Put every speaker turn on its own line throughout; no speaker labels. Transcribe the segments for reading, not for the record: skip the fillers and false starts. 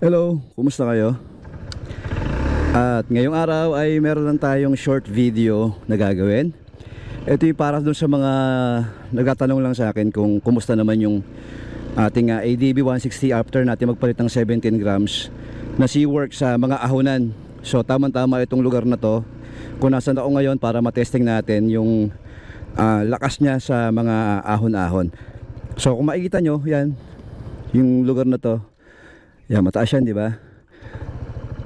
Hello, kumusta kayo? At ngayong araw ay meron lang tayong short video na gagawin. Ito yung para dun sa mga nagtatanong lang sa akin kung kumusta naman yung ating ADB 160 after natin magpalit ng 17 grams na SeaWorks sa mga ahonan. So tamang-tama itong lugar na to kung nasan ako ngayon para matesting natin yung lakas niya sa mga ahon-ahon. So kung makikita nyo, yan yung lugar na to. Yan, mataas yan, di ba?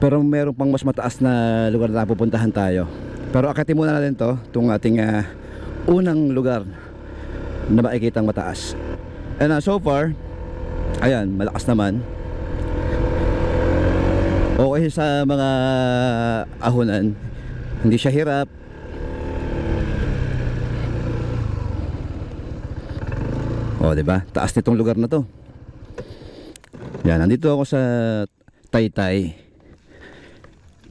Pero meron pang mas mataas na lugar na pupuntahan tayo. Pero akitin muna natin to, itong ating unang lugar na makikitang mataas. And so far, ayan, malakas naman. Okay sa mga ahonan. Hindi siya hirap. O, di ba? Taas nitong lugar na to. Yan, nandito ako sa Taytay.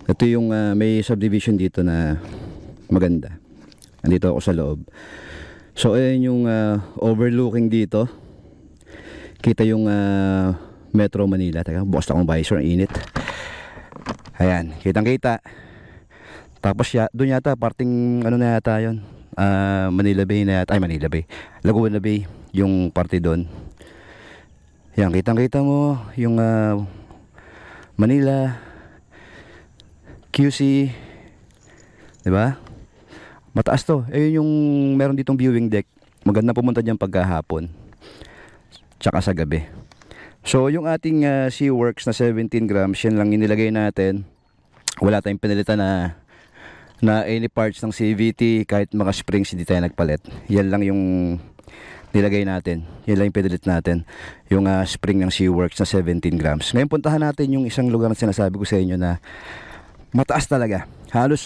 Ito yung may subdivision dito na maganda. Nandito ako sa loob. So ayan yung overlooking dito. Kita yung Metro Manila. Teka, bukas akong visor, ang init. Ayan, kitang kita. Tapos doon yata parting ano na yata yun, Manila Bay na yata. Ay, Manila Bay, Laguna Bay yung parte doon. Yan, kitang-kita mo yung Manila, QC, di ba? Mataas to. Ayun yung meron ditong viewing deck. Maganda pumunta diyan pagkahapon. Tsaka sa gabi. So, yung ating SeaWorks na 17 grams, yan lang inilagay natin. Wala tayong pinalitan na any parts ng CVT, kahit mga springs hindi tayo nagpalit. Yan lang yung nilagay natin. Yan lang yung pinilit natin. Yung spring ng SeaWorks na 17 grams. Ngayon puntahan natin yung isang lugar na sinasabi ko sa inyo na mataas talaga. Halos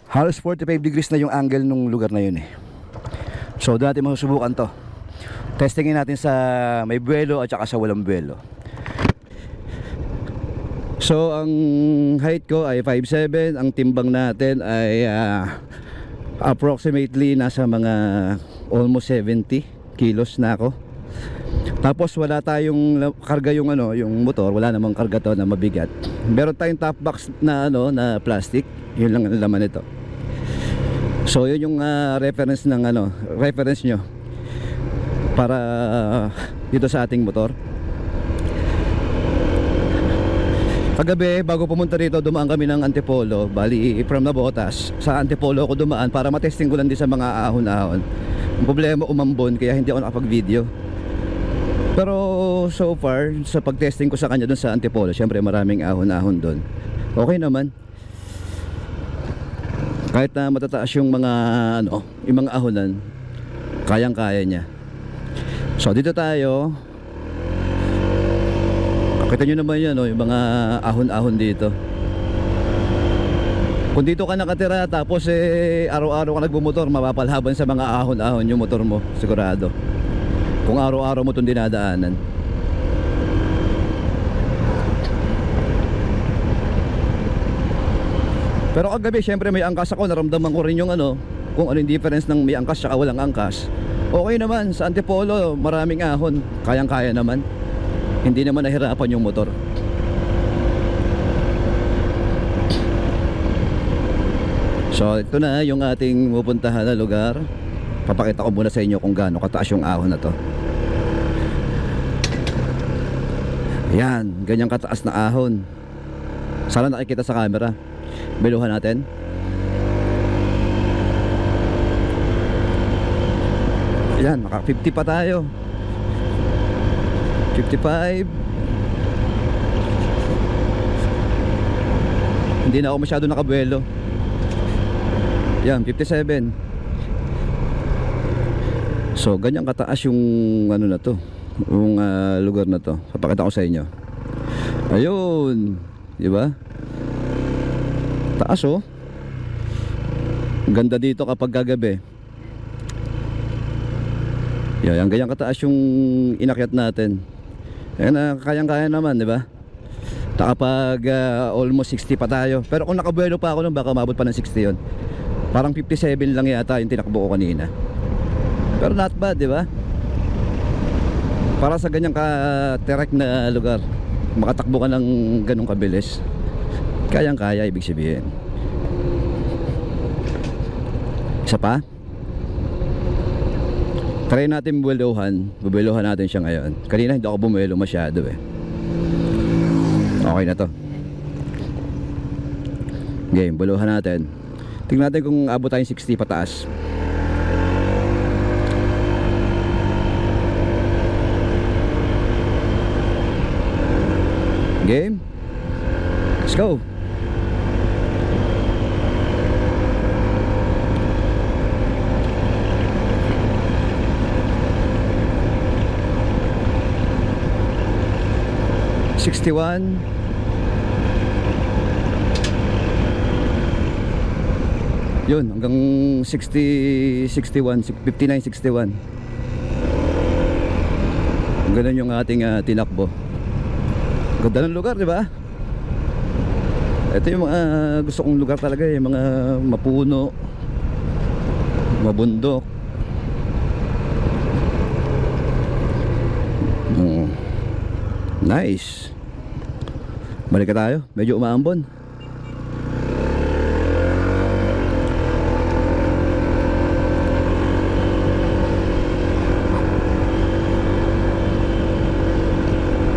45 degrees na yung angle ng lugar na yun eh. So doon natin masusubukan to. Testingin natin sa may buwelo at saka sa walang buwelo. So ang height ko ay 5'7". Ang timbang natin ay approximately nasa mga almost 70 kilos na ako. Tapos wala tayong karga yung yung motor, wala namang karga to na mabigat. Meron tayong top box na na plastic. Yun lang ang laman nito. So yun yung reference ng reference nyo para dito sa ating motor. Kagabi bago pumunta dito, dumaan kami ng Antipolo. Bali from Navotas sa Antipolo ako dumaan para matesting ko lang din sa mga ahon-ahon. Ang problema umambon kaya hindi ako nakapag-video. Pero so far sa pag-testing ko sa kanya doon sa Antipolo, syempre maraming ahon-ahon doon. Okay naman. Kahit na matataas yung mga yung mga ahonan, kayang-kaya niya. So dito tayo. Kita nyo naman yan, yung mga ahon-ahon dito. Kung dito ka nakatira tapos araw-araw ka nagbumotor, mapapalhaban sa mga ahon-ahon yung motor mo, sigurado. Kung araw-araw mo itong dinadaanan. Pero kagabi, syempre may angkas ako, naramdaman ko rin yung kung ano yung difference ng may angkas saka walang angkas. Okay naman, sa Antipolo, maraming ahon, kayang-kaya naman. Hindi naman nahirapan yung motor. So ito na yung ating pupuntahan na lugar. Papakita ko muna sa inyo kung gaano kataas yung ahon na to. Ayan, ganyang kataas na ahon. Sana nakikita sa camera. Biluhan natin. Ayan, maka 50 pa tayo. 55. Hindi na ako masyado nakabuelo. Yan, 57. So ganyan kataas yung na to, yung lugar na to. Papakita ko sa inyo. Ayun, di ba? Taas oh. Ganda dito kapag gagabi. Yan, ganyan kataas yung inakyat natin. Ayan, kayang-kaya naman, di ba? Kapag almost 60 pa tayo. Pero kung nakabuelo pa ako nun, baka mabot pa ng 60 yun. Parang 57 lang yata yung tinakbo ko kanina. Pero not bad, di ba? Para sa ganyang ka-terek na lugar, makatakbo ka ng ganun kabilis, kayang-kaya, ibig sabihin. Isa pa, try natin bubueluhan natin siya ngayon. Kanina hindi ako bumuelo masyado eh. Okay na to. Game, bueluhan natin. Tingnan natin kung abot tayong 60 pataas. Game, let's go. $61. Yun, hanggang 60, 61, 59, 61. Ganun yung ating tinakbo. Ganda ng lugar, di ba? Ito yung mga gusto kong lugar talaga, yung mga mapuno, mabundok. Nice. Balik ka tayo, medyo umaambon.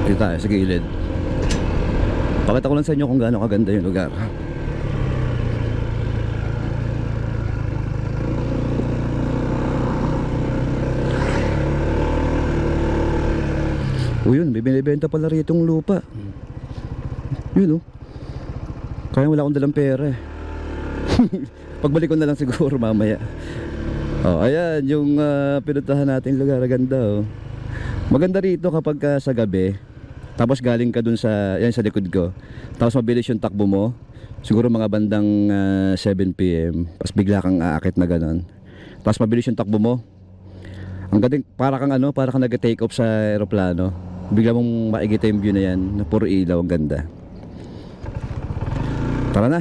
Dito tayo sa gilid. Pakita ko lang sa inyo kung gaano kaganda yung lugar. O yun, may binibenta pala rito yung lupa. Yun oh. Kaya wala akong dalang pera eh. Pagbalik ko na lang siguro mamaya. Oh, ayan yung pinuntahan natin lugar, ganda oh. Maganda rito kapag sa gabi. Tapos galing ka dun sa, yan sa likod ko. Tapos mabilis yung takbo mo. Siguro mga bandang 7 PM. Tapos bigla kang aakit na ganon. Tapos mabilis yung takbo mo. Ang galing, para kang nag-take off sa aeroplano. Bigla mong makikita yung view na yan, na puro ilaw, ang ganda. Tara na.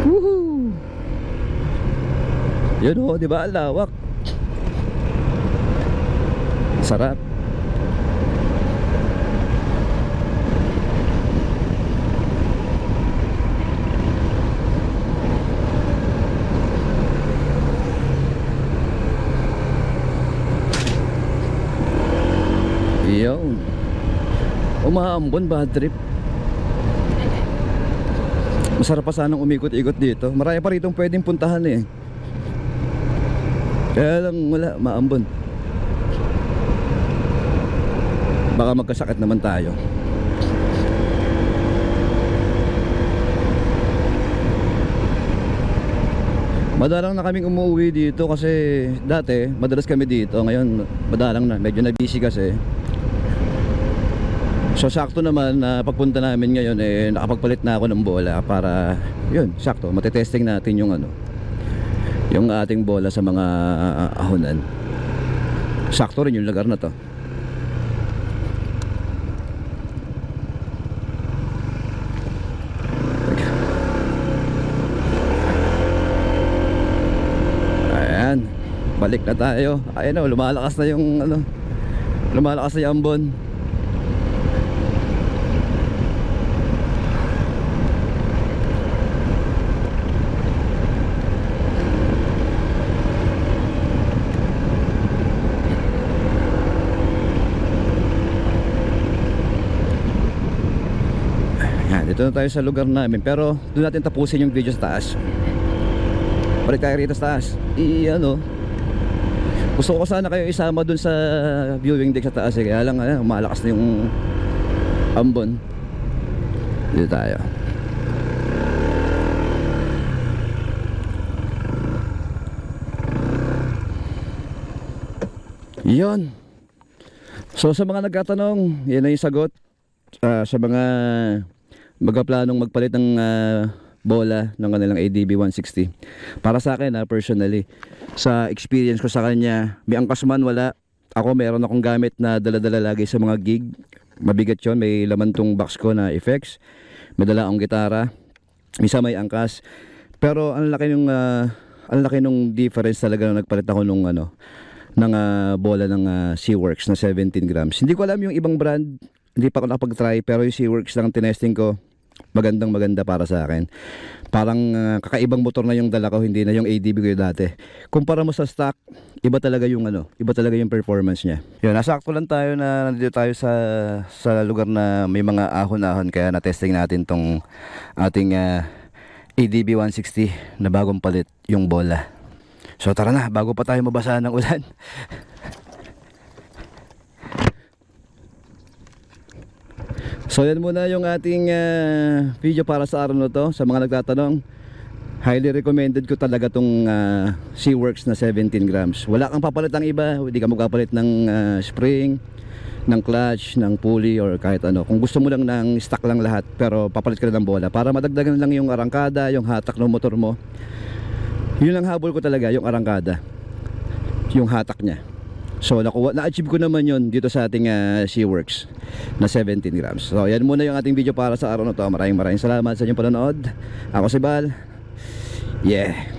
Woohoo! Yun oh, di ba? Ang lawak. Sarap. Yun. Umaambon, bad trip. Masarap pa sanang umikot-ikot dito. Marami pa rito pwedeng puntahan eh. Kaya lang wala, maambon. Baka magkasakit naman tayo. Madalang na kaming umuwi dito kasi dati madalas kami dito. Ngayon madalang na, medyo na busy kasi. So sakto naman na pagpunta namin ngayon eh nakapagpalit na ako ng bola para yun, sakto matetesting natin yung yung ating bola sa mga ahonan. Sakto rin yung lugar na to. Ayan, balik na tayo. Ayan o, lumalakas na yung lumalakas na yung ambon. Dito na tayo sa lugar namin, pero doon natin tapusin yung video sa taas. Balik tayo rito sa taas. Gusto ko sana kayo isama doon sa viewing deck sa taas eh. Kaya lang malakas na yung ambon. Dito tayo. Yun. So sa mga nagtatanong, yan na yung sagot. Sa mga magpaplanong magpalit ng bola ng kanilang ADB 160. Para sa akin personally, sa experience ko sa kanya, may angkas man wala. Ako meron akong gamit na dala-dala lagi sa mga gig. Mabigat yun, may laman tong box ko na effects. May dala akong gitara. Misa may angkas. Pero ang laki nung difference talaga nung nagpalit ako bola ng SeaWorks na 17 grams. Hindi ko alam yung ibang brand, hindi pa ako nakapag-try, pero yung SeaWorks lang tinesting ko. Magandang maganda para sa akin. Parang kakaibang motor na yung dala ko, hindi na yung ADB ko yung dati. Kumpara mo sa stock, iba talaga yung iba talaga yung performance niya. Yun, nasakto lang tayo na nandito tayo sa lugar na may mga ahon-ahon, kaya na-testing natin tong ating ADB 160 na bagong palit yung bola. So tara na, bago pa tayo mabasa ng ulan. So yan muna yung ating video para sa araw na to. Sa mga nagtatanong, highly recommended ko talaga tong SeaWorks na 17 grams. Wala kang papalit ng iba, hindi ka magpapalit ng spring, ng clutch, ng pulley, or kahit ano. Kung gusto mo lang ng stock lang lahat, pero papalit ka na ng bola para madagdagan lang yung arangkada, yung hatak ng motor mo. Yun ang habol ko talaga, yung arangkada, yung hatak niya. So na-achieve ko naman yun dito sa ating SeaWorks na 17 grams. So yan muna yung ating video para sa araw na to. Maraming salamat sa inyong panonood. Ako si Bal. Yeah.